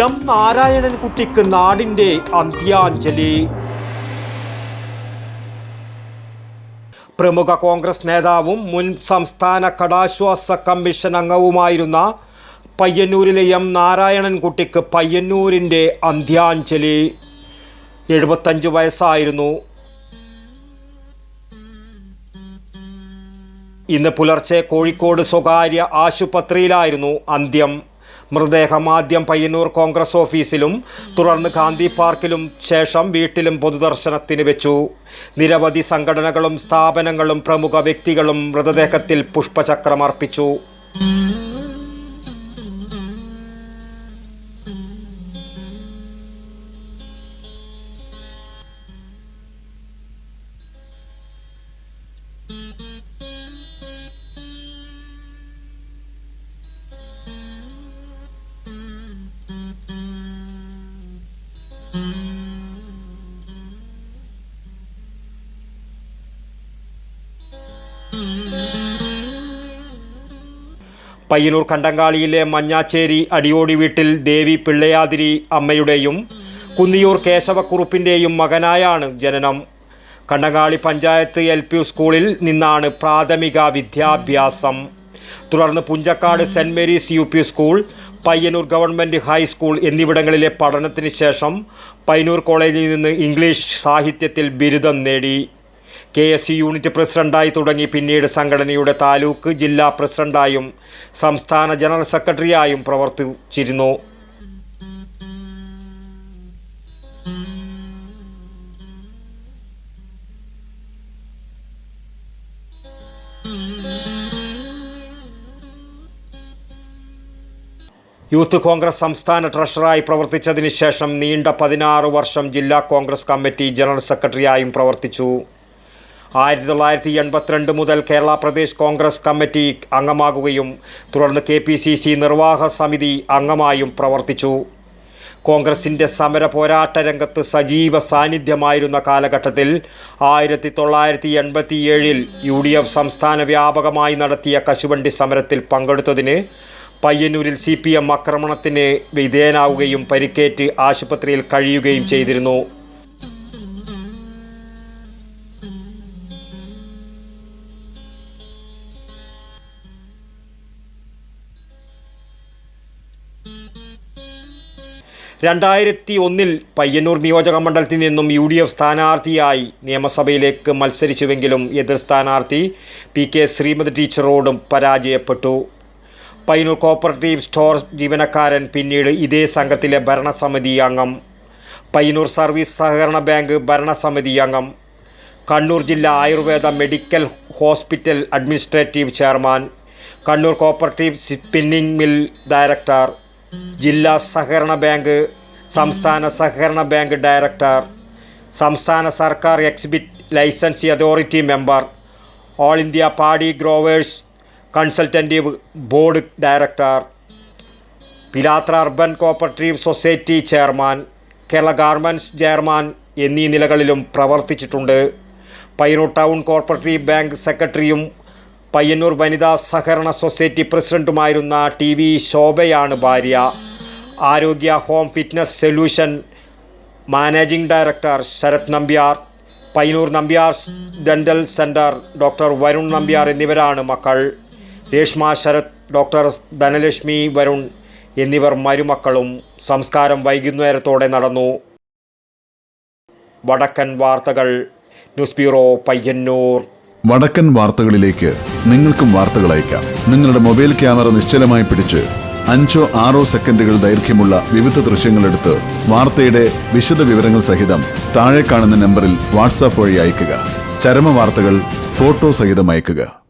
M നാരായണൻകുട്ടിക്ക് നാടിൻ്റെ അന്ത്യാഞ്ജലി. പ്രമുഖ കോൺഗ്രസ് നേതാവും മുൻ സംസ്ഥാന കടാശ്വാസ കമ്മീഷൻ അംഗവുമായിരുന്ന പയ്യന്നൂരിലെ എം നാരായണൻകുട്ടിക്ക് പയ്യന്നൂരിൻ്റെ അന്ത്യാഞ്ജലി. 75 വയസ്സായിരുന്നു. ഇന്ന് പുലർച്ചെ കോഴിക്കോട് സ്വകാര്യ ആശുപത്രിയിലായിരുന്നു അന്ത്യം. മൃതദേഹം ആദ്യം പയ്യന്നൂർ കോൺഗ്രസ് ഓഫീസിലും തുടർന്ന് ഗാന്ധി പാർക്കിലും ശേഷം വീട്ടിലും പൊതുദർശനത്തിന് വെച്ചു. നിരവധി സംഘടനകളും സ്ഥാപനങ്ങളും പ്രമുഖ വ്യക്തികളും മൃതദേഹത്തിൽ പുഷ്പചക്രം അർപ്പിച്ചു. പയ്യന്നൂർ കണ്ടങ്കാളിയിലെ മഞ്ഞാച്ചേരി അടിയോടി വീട്ടിൽ ദേവി പിള്ളയാതിരി അമ്മയുടെയും കുന്നിയൂർ കേശവക്കുറുപ്പിൻ്റെയും മകനായാണ് ജനനം. കണ്ടങ്കാളി പഞ്ചായത്ത് LP സ്കൂളിൽ നിന്നാണ് പ്രാഥമിക വിദ്യാഭ്യാസം. തുടർന്ന് Punchakkad Saint Mary's UP school, Payyanur government high school എന്നിവിടങ്ങളിലെ പഠനത്തിന് ശേഷം പയ്യന്നൂർ കോളേജിൽ നിന്ന് ഇംഗ്ലീഷ് സാഹിത്യത്തിൽ ബിരുദം നേടി. KSU യൂണിറ്റ് പ്രസിഡൻ്റായി തുടങ്ങി പിന്നീട് സംഘടനയുടെ താലൂക്ക് ജില്ലാ പ്രസിഡൻ്റായും സംസ്ഥാന ജനറൽ സെക്രട്ടറിയായും പ്രവർത്തിച്ചിരുന്നു. യൂത്ത് കോൺഗ്രസ് സംസ്ഥാന ട്രഷററായി പ്രവർത്തിച്ചതിന് ശേഷം നീണ്ട 16 വർഷം ജില്ലാ കോൺഗ്രസ് കമ്മിറ്റി ജനറൽ സെക്രട്ടറിയായും പ്രവർത്തിച്ചു. 1982 മുതൽ കേരള പ്രദേശ് കോൺഗ്രസ് കമ്മിറ്റി അംഗമാകുകയും തുടർന്ന് KPCC നിർവാഹക സമിതി അംഗമായും പ്രവർത്തിച്ചു. കോൺഗ്രസിൻ്റെ സമര പോരാട്ട രംഗത്ത് സജീവ സാന്നിധ്യമായിരുന്ന കാലഘട്ടത്തിൽ 1987 UDF സംസ്ഥാന വ്യാപകമായി നടത്തിയ കശുവണ്ടി സമരത്തിൽ പങ്കെടുത്തതിന് പയ്യന്നൂരിൽ CPM ആക്രമണത്തിന് വിധേയനാവുകയും പരിക്കേറ്റ് ആശുപത്രിയിൽ കഴിയുകയും ചെയ്തിരുന്നു. ൽ പയ്യന്നൂർ നിയോജക മണ്ഡലത്തിൽ നിന്നും UDF സ്ഥാനാർത്ഥിയായി നിയമസഭയിലേക്ക് മത്സരിച്ചുവെങ്കിലും എതിർ സ്ഥാനാർത്ഥി PK ശ്രീമതി ടീച്ചറോടും പരാജയപ്പെട്ടു. പയ്യന്നൂർ കോപ്പറേറ്റീവ് സ്റ്റോർ ജീവനക്കാരൻ, പിന്നീട് ഇതേ സംഘത്തിലെ ഭരണസമിതി അംഗം, പയ്യന്നൂർ സർവീസ് സഹകരണ ബാങ്ക് ഭരണസമിതി അംഗം, കണ്ണൂർ ജില്ലാ Ayurveda medical hospital administrative chairman, Kannur cooperative spinning mill director, ജില്ലാ സഹകരണ ബാങ്ക്, സംസ്ഥാന സഹകരണ ബാങ്ക് ഡയറക്ടർ, സംസ്ഥാന സർക്കാർ exhibit licensee authority member, all India paddy growers consultative board director, Pilathara urban cooperative society chairman, Kerala garments chairman എന്നീ നിലകളിലും പ്രവർത്തിച്ചിട്ടുണ്ട്. പയ്യന്നൂർ ടൗൺ കോപ്പറേറ്റീവ് ബാങ്ക് സെക്രട്ടറിയും പയ്യന്നൂർ വനിതാ സഹകരണ സൊസൈറ്റി പ്രസിഡൻറ്റുമായിരുന്ന TV ശോഭയാണ് ഭാര്യ. Arogya home fitness solution managing director Sharath Nambiar, Payyanur Nambiars dental centre doctor Varun Nambiar എന്നിവരാണ് മക്കൾ. രേഷ്മ ശരത്, ഡോക്ടർ ധനലക്ഷ്മി വരുൺ എന്നിവർ മരുമക്കളും. സംസ്കാരം വൈകുന്നേരത്തോടെ നടന്നു. വടക്കൻ വാർത്തകൾ, ന്യൂസ് ബ്യൂറോ, പയ്യന്നൂർ. വടക്കൻ വാർത്തകളിലേക്ക് നിങ്ങൾക്കും വാർത്തകൾ അയക്കാം. നിങ്ങളുടെ മൊബൈൽ ക്യാമറ നിശ്ചലമായി പിടിച്ച് 5-6 സെക്കൻഡുകൾ ദൈർഘ്യമുള്ള വിവിധ ദൃശ്യങ്ങളെടുത്ത് വാർത്തയുടെ വിശദ വിവരങ്ങൾ സഹിതം താഴെ കാണുന്ന നമ്പറിൽ വാട്സാപ്പ് വഴി അയയ്ക്കുക. ചരമ വാർത്തകൾ ഫോട്ടോ സഹിതം അയയ്ക്കുക.